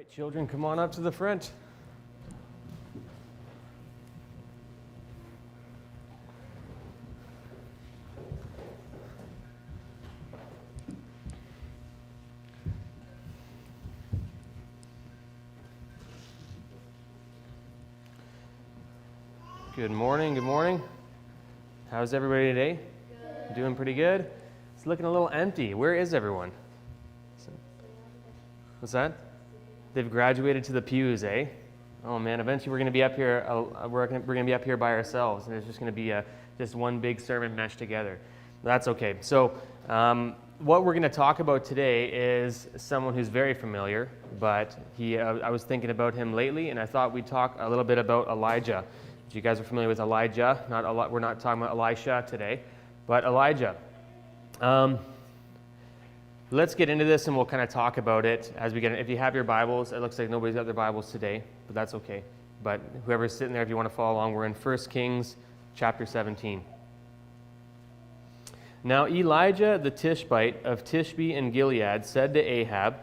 right, children, come on up to the front. Good morning, good morning. How's everybody today? Good. Doing pretty good? It's looking a little empty. Where is everyone? What's that? They've graduated to the pews, eh? Oh man, eventually we're going to be up here. We're going to be up here by ourselves, and it's just going to be just one big sermon meshed together. That's okay. So, what we're going to talk about today is someone who's very familiar, but I was thinking about him lately, and I thought we'd talk a little bit about Elijah. You guys are familiar with Elijah. We're not talking about Elisha today, but Elijah. Let's get into this and we'll kind of talk about it as we get in. If you have your Bibles, it looks like nobody's got their Bibles today, but that's okay. But whoever's sitting there, if you want to follow along, we're in 1 Kings chapter 17. Now Elijah the Tishbite of Tishbe in Gilead said to Ahab,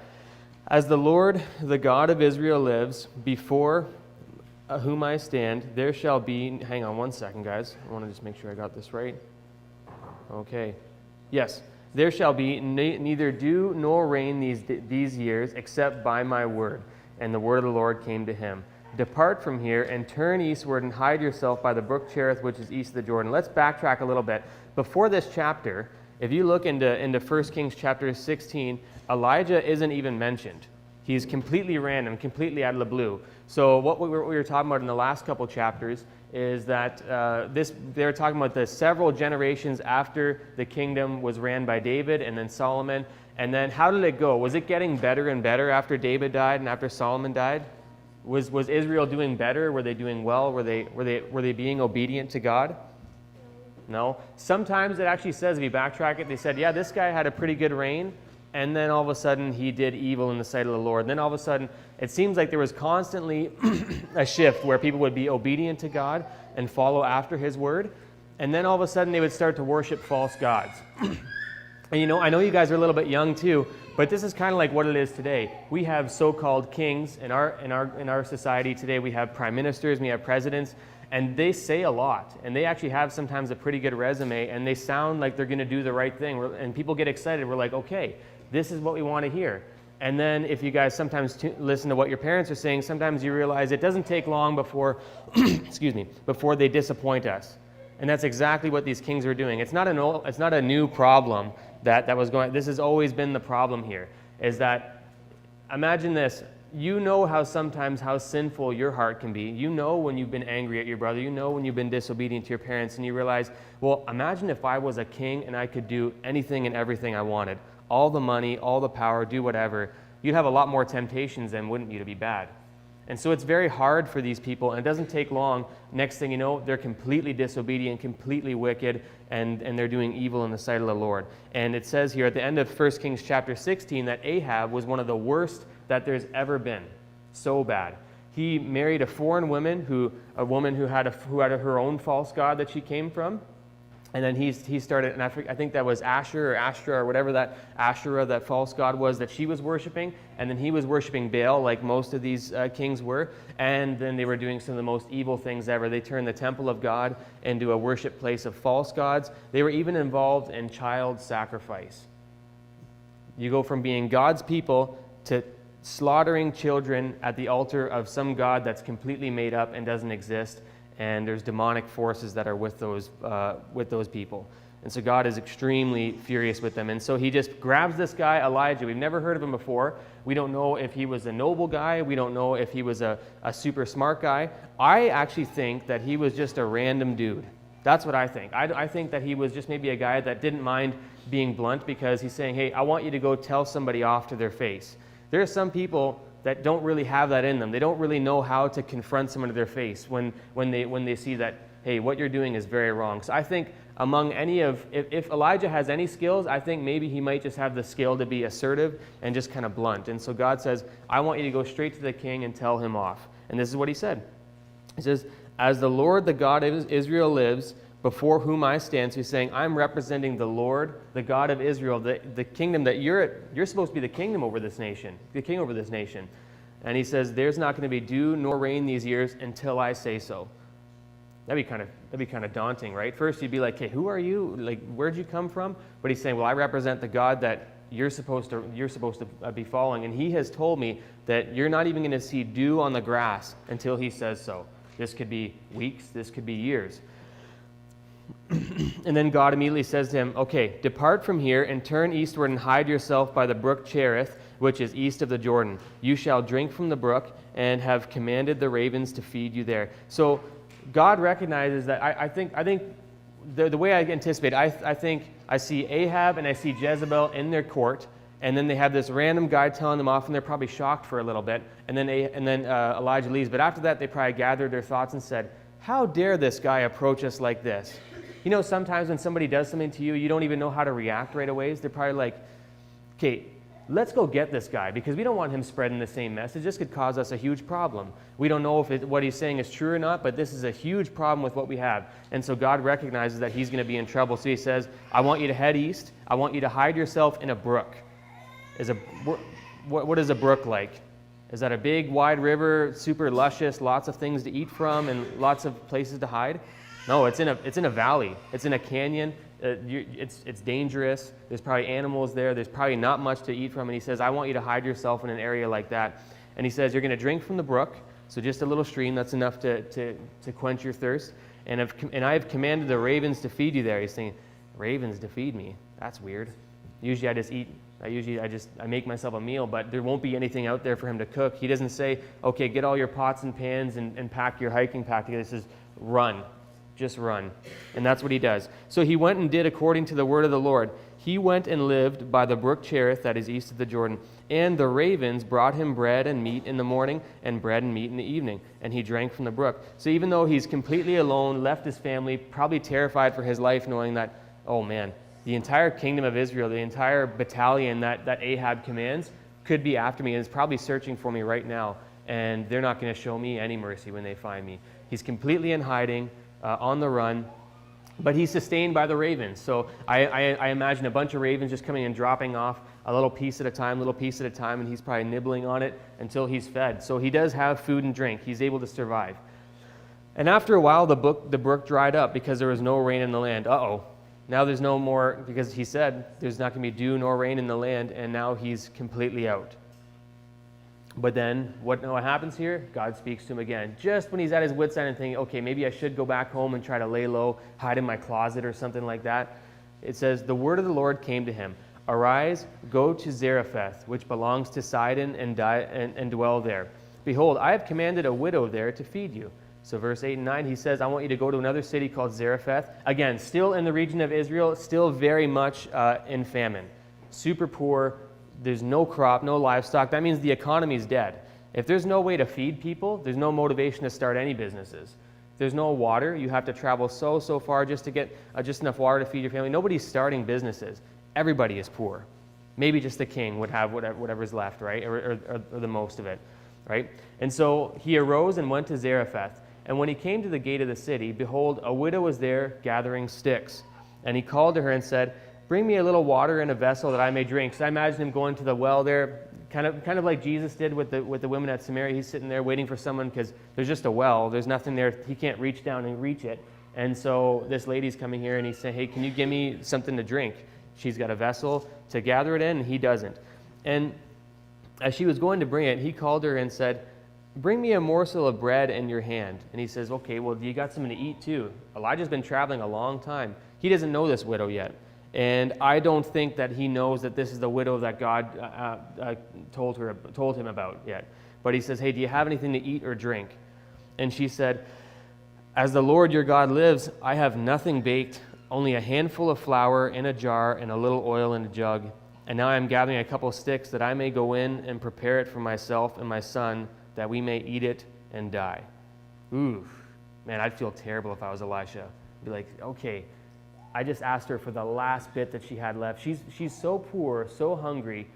"As the Lord, the God of Israel lives, before whom I stand, there shall be..." Hang on one second, guys. I want to just make sure I got this right. Okay. Yes. "There shall be neither dew nor rain these years, except by my word." And the word of the Lord came to him. "Depart from here and turn eastward and hide yourself by the brook Cherith, which is east of the Jordan." Let's backtrack a little bit. Before this chapter, if you look into 1 Kings chapter 16, Elijah isn't even mentioned. He's completely random, completely out of the blue. So what we were talking about in the last couple chapters is that they're talking about the several generations after the kingdom was ran by David and then Solomon. And then how did it go? Was it getting better and better after David died and after Solomon died? Was Israel doing better? Were they doing well? Were they being obedient to God? No. Sometimes it actually says, if you backtrack it, they said, yeah, this guy had a pretty good reign. And then all of a sudden, he did evil in the sight of the Lord. And then all of a sudden, it seems like there was constantly a shift where people would be obedient to God and follow after his word. And then all of a sudden, they would start to worship false gods. And I know you guys are a little bit young too, but this is kind of like what it is today. We have so-called kings in our society today. We have prime ministers, we have presidents, and they say a lot. And they actually have sometimes a pretty good resume, and they sound like they're going to do the right thing. And people get excited. We're like, okay, this is what we want to hear. And then if you guys sometimes listen to what your parents are saying, sometimes you realize it doesn't take long before, before they disappoint us. And that's exactly what these kings are doing. It's not a new problem that was going. This has always been the problem here. Is that, imagine this. You know how sinful your heart can be. You know when you've been angry at your brother. You know when you've been disobedient to your parents, and you realize, well, imagine if I was a king and I could do anything and everything I wanted. All the money, all the power, do whatever. You'd have a lot more temptations then, wouldn't you, to be bad? And so it's very hard for these people, and it doesn't take long. Next thing you know, they're completely disobedient, completely wicked, and they're doing evil in the sight of the Lord. And it says here at the end of 1 Kings chapter 16 that Ahab was one of the worst that there's ever been. So bad. He married a foreign woman who had her own false god that she came from. And then he started, and I think that was Asher or Astra or whatever that Asherah, that false god was that she was worshiping. And then he was worshiping Baal like most of these kings were. And then they were doing some of the most evil things ever. They turned the temple of God into a worship place of false gods. They were even involved in child sacrifice. You go from being God's people to slaughtering children at the altar of some god that's completely made up and doesn't exist. And there's demonic forces that are with those people. And so God is extremely furious with them. And so he just grabs this guy, Elijah. We've never heard of him before. We don't know if he was a noble guy. We don't know if he was a super smart guy. I actually think that he was just a random dude. That's what I think. I think that he was just maybe a guy that didn't mind being blunt, because he's saying, hey, I want you to go tell somebody off to their face. There are some people that don't really have that in them. They don't really know how to confront someone to their face when they see that, hey, what you're doing is very wrong. So I think among if Elijah has any skills, I think maybe he might just have the skill to be assertive and just kind of blunt. And so God says, I want you to go straight to the king and tell him off. And this is what he said. He says, "As the Lord, the God of Israel lives, before whom I stand." So he's saying, I'm representing the Lord, the God of Israel, the kingdom that you're supposed to be the kingdom over this nation, the king over this nation. And he says, there's not going to be dew nor rain these years until I say so. That'd be kind of daunting, right? First, you'd be like, "Hey, who are you? Like, where'd you come from?" But he's saying, "Well, I represent the God that you're supposed to be following, and He has told me that you're not even going to see dew on the grass until He says so. This could be weeks. This could be years." And then God immediately says to him, "Okay, depart from here and turn eastward and hide yourself by the brook Cherith, which is east of the Jordan. You shall drink from the brook, and have commanded the ravens to feed you there." So God recognizes that. I think the way I anticipate, I think I see Ahab and I see Jezebel in their court, and then they have this random guy telling them off, and they're probably shocked for a little bit, and then Elijah leaves. But after that, they probably gathered their thoughts and said, "How dare this guy approach us like this?" You know, sometimes when somebody does something to you, you don't even know how to react right away. They're probably like, "Okay, let's go get this guy, because we don't want him spreading the same message. This could cause us a huge problem. We don't know if what he's saying is true or not, but this is a huge problem with what we have." And so God recognizes that he's going to be in trouble. So he says, "I want you to head east. I want you to hide yourself in a brook." What is a brook like? Is that a big, wide river, super luscious, lots of things to eat from, and lots of places to hide? No, it's in a valley. It's in a canyon. It's dangerous. There's probably animals there. There's probably not much to eat from. And he says, "I want you to hide yourself in an area like that." And he says, "You're going to drink from the brook," so just a little stream. That's enough to quench your thirst. "And I have commanded the ravens to feed you there." He's saying, "Ravens to feed me? That's weird. Usually I just eat. I make myself a meal, but there won't be anything out there for him to cook." He doesn't say, "Okay, get all your pots and pans and pack your hiking pack together." He says, "Run. Just run." And that's what he does. So he went and did according to the word of the Lord. He went and lived by the brook Cherith, that is east of the Jordan. And the ravens brought him bread and meat in the morning, and bread and meat in the evening. And he drank from the brook. So even though he's completely alone, left his family, probably terrified for his life, knowing that, oh man, the entire kingdom of Israel, the entire battalion that Ahab commands, could be after me and is probably searching for me right now. And they're not going to show me any mercy when they find me. He's completely in hiding. On the run, but he's sustained by the ravens. So I imagine a bunch of ravens just coming and dropping off a little piece at a time, and he's probably nibbling on it until he's fed. So he does have food and drink. He's able to survive. And after a while, the brook dried up because there was no rain in the land. Now there's no more, because he said there's not going to be dew nor rain in the land, and now he's completely out. But then, what happens here? God speaks to him again. Just when he's at his wit's end and thinking, okay, maybe I should go back home and try to lay low, hide in my closet or something like that. It says, "The word of the Lord came to him. Arise, go to Zarephath, which belongs to Sidon, and dwell there. Behold, I have commanded a widow there to feed you." So verse 8 and 9, he says, "I want you to go to another city called Zarephath." Again, still in the region of Israel, still very much in famine. Super poor. There's no crop, no livestock. That means the economy's dead. If there's no way to feed people, there's no motivation to start any businesses. If there's no water, you have to travel so far just to get just enough water to feed your family. Nobody's starting businesses. Everybody is poor. Maybe just the king would have whatever's left, right? Or the most of it, right? And so he arose and went to Zarephath. And when he came to the gate of the city, behold, a widow was there gathering sticks. And he called to her and said, "Bring me a little water in a vessel that I may drink." So I imagine him going to the well there, kind of like Jesus did with the women at Samaria. He's sitting there waiting for someone because there's just a well. There's nothing there. He can't reach down and reach it. And so this lady's coming here and he's saying, "Hey, can you give me something to drink?" She's got a vessel to gather it in, and he doesn't. And as she was going to bring it, he called her and said, "Bring me a morsel of bread in your hand." And he says, "Okay, well, you got something to eat too." Elijah's been traveling a long time. He doesn't know this widow yet. And I don't think that he knows that this is the widow that God told him about yet. But he says, "Hey, do you have anything to eat or drink?" And she said, "As the Lord your God lives, I have nothing baked, only a handful of flour in a jar and a little oil in a jug. And now I am gathering a couple of sticks that I may go in and prepare it for myself and my son, that we may eat it and die." Ooh, man, I'd feel terrible if I was Elisha. I'd be like, okay, I just asked her for the last bit that she had left. She's so poor, so hungry,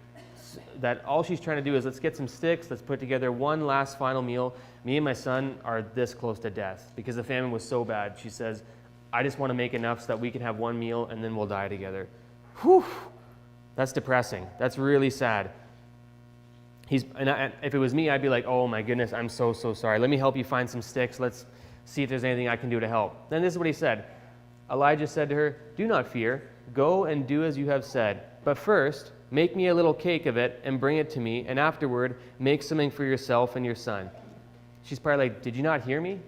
that all she's trying to do is, let's get some sticks, let's put together one last final meal. Me and my son are this close to death because the famine was so bad. She says, "I just want to make enough so that we can have one meal and then we'll die together." Whew, that's depressing. That's really sad. If it was me, I'd be like, oh my goodness, I'm so sorry. Let me help you find some sticks. Let's see if there's anything I can do to help. Then this is what he said. Elijah said to her, do not fear. Go and do as you have said. But first, make me a little cake of it and bring it to me, and afterward, make something for yourself and your son. She's probably like, did you not hear me?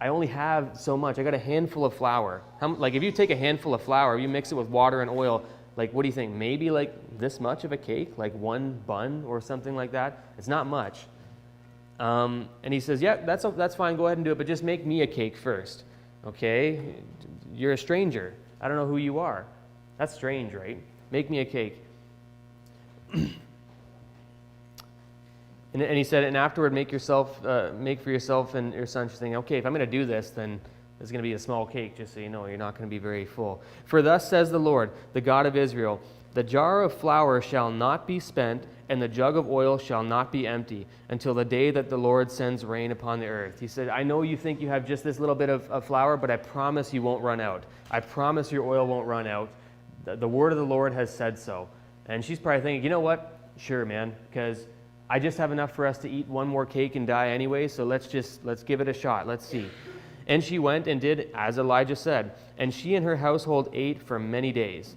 I only have so much. I got a handful of flour. If you take a handful of flour, you mix it with water and oil, what do you think? Maybe this much of a cake? Like one bun or something like that? It's not much. And he says, yeah, that's fine. Go ahead and do it, but just make me a cake first. Okay? You're a stranger. I don't know who you are. That's strange, right? Make me a cake. And he said, and afterward, make for yourself and your son. She's thinking, okay, if I'm going to do this, then it's going to be a small cake, just so you know. You're not going to be very full. For thus says the Lord, the God of Israel, the jar of flour shall not be spent, and the jug of oil shall not be empty, until the day that the Lord sends rain upon the earth. He said, I know you think you have just this little bit of flour, but I promise you won't run out. I promise your oil won't run out. The word of the Lord has said so. And she's probably thinking, you know what? Sure, man, because I just have enough for us to eat one more cake and die anyway, so let's give it a shot. Let's see. And she went and did as Elijah said, and she and her household ate for many days.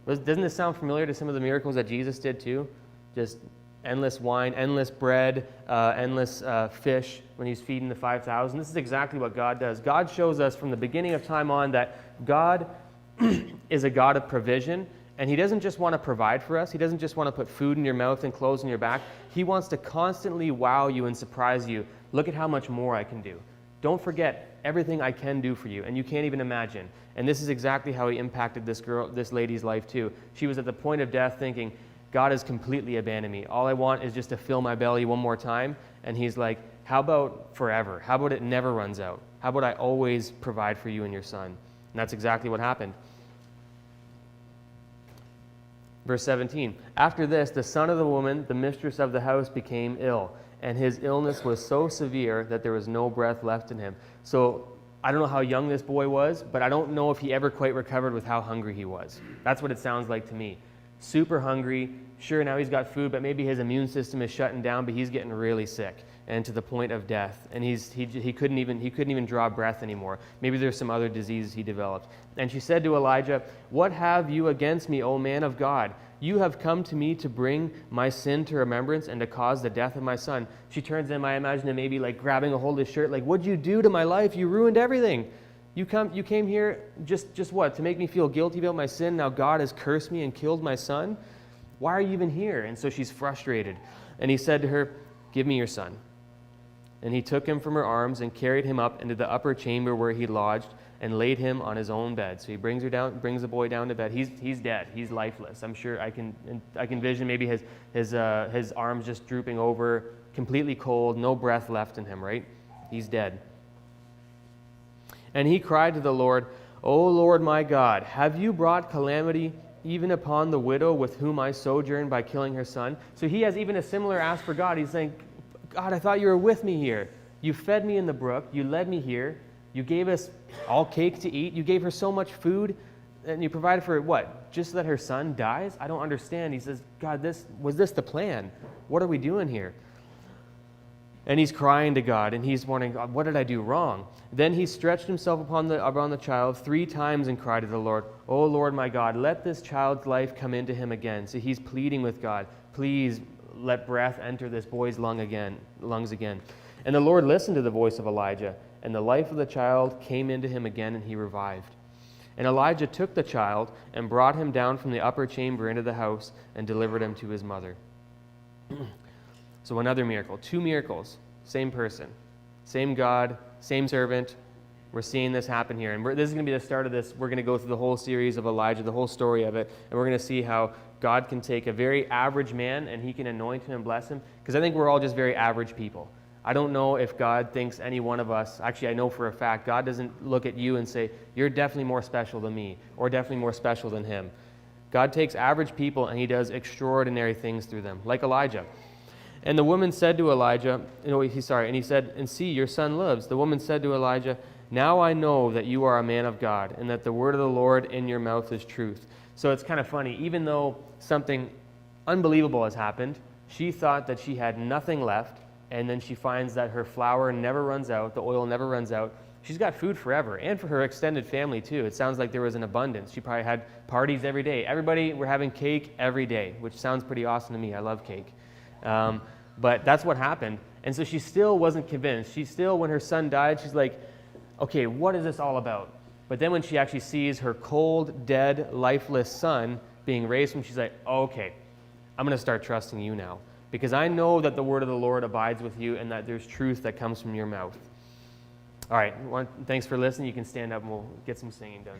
Doesn't this sound familiar to some of the miracles that Jesus did too? Just endless wine, endless bread, endless fish when he's feeding the 5,000. This is exactly what God does. God shows us from the beginning of time on that God is a God of provision, and he doesn't just want to provide for us. He doesn't just want to put food in your mouth and clothes on your back. He wants to constantly wow you and surprise you. Look at how much more I can do. Don't forget everything I can do for you, and you can't even imagine. And this is exactly how he impacted this lady's life too. She was at the point of death thinking, God has completely abandoned me. All I want is just to fill my belly one more time. And he's like, how about forever? How about it never runs out? How about I always provide for you and your son? And that's exactly what happened. Verse 17, after this, the son of the woman, the mistress of the house, became ill, and his illness was so severe that there was no breath left in him. So I don't know how young this boy was, but I don't know if he ever quite recovered with how hungry he was. That's what it sounds like to me. Super hungry. Sure, now he's got food, but maybe his immune system is shutting down, but he's getting really sick and to the point of death. And he couldn't even draw breath anymore. Maybe there's some other diseases he developed. And she said to Elijah, what have you against me, O man of God? You have come to me to bring my sin to remembrance and to cause the death of my son. She turns to him, I imagine him maybe grabbing a hold of his shirt, what'd you do to my life? You ruined everything. You came here just what? To make me feel guilty about my sin? Now God has cursed me and killed my son? Why are you even here? And so she's frustrated. And he said to her, give me your son. And he took him from her arms and carried him up into the upper chamber where he lodged and laid him on his own bed. So he brings the boy down to bed. He's dead. He's lifeless. I'm sure I can envision maybe his arms just drooping over, completely cold, no breath left in him, right? He's dead. And he cried to the Lord, O Lord my God, have you brought calamity even upon the widow with whom I sojourned by killing her son? So he has even a similar ask for God. He's saying, God, I thought you were with me here. You fed me in the brook. You led me here. You gave us all cake to eat. You gave her so much food. And you provided for what? Just so that her son dies? I don't understand. He says, God, was this the plan? What are we doing here? And he's crying to God, and he's wondering, God, what did I do wrong? Then he stretched himself upon the child 3 times and cried to the Lord, O Lord my God, let this child's life come into him again. So he's pleading with God, please let breath enter this boy's lungs again. And the Lord listened to the voice of Elijah, and the life of the child came into him again, and he revived. And Elijah took the child and brought him down from the upper chamber into the house and delivered him to his mother. So another miracle. 2 miracles. Same person. Same God. Same servant. We're seeing this happen here. And this is going to be the start of this. We're going to go through the whole series of Elijah, the whole story of it. And we're going to see how God can take a very average man and he can anoint him and bless him. Because I think we're all just very average people. I don't know if God thinks any one of us, actually I know for a fact, God doesn't look at you and say, you're definitely more special than me, or definitely more special than him. God takes average people and he does extraordinary things through them, like Elijah. And the woman said to Elijah, and he said, and see, your son lives. The woman said to Elijah, now I know that you are a man of God, and that the word of the Lord in your mouth is truth. So it's kind of funny, even though something unbelievable has happened, She thought that she had nothing left, and then she finds that her flour never runs out, the oil never runs out. She's got food forever, and for her extended family too. It sounds like there was an abundance. She probably had parties every day. Everybody were having cake every day, which sounds pretty awesome to me. I love cake. But that's what happened. And so she still wasn't convinced. She still, when her son died, she's like, okay, what is this all about? But then when she actually sees her cold, dead, lifeless son being raised from, she's like, oh, okay, I'm going to start trusting you now, because I know that the word of the Lord abides with you and that there's truth that comes from your mouth. All right, thanks for listening. You can stand up and we'll get some singing done.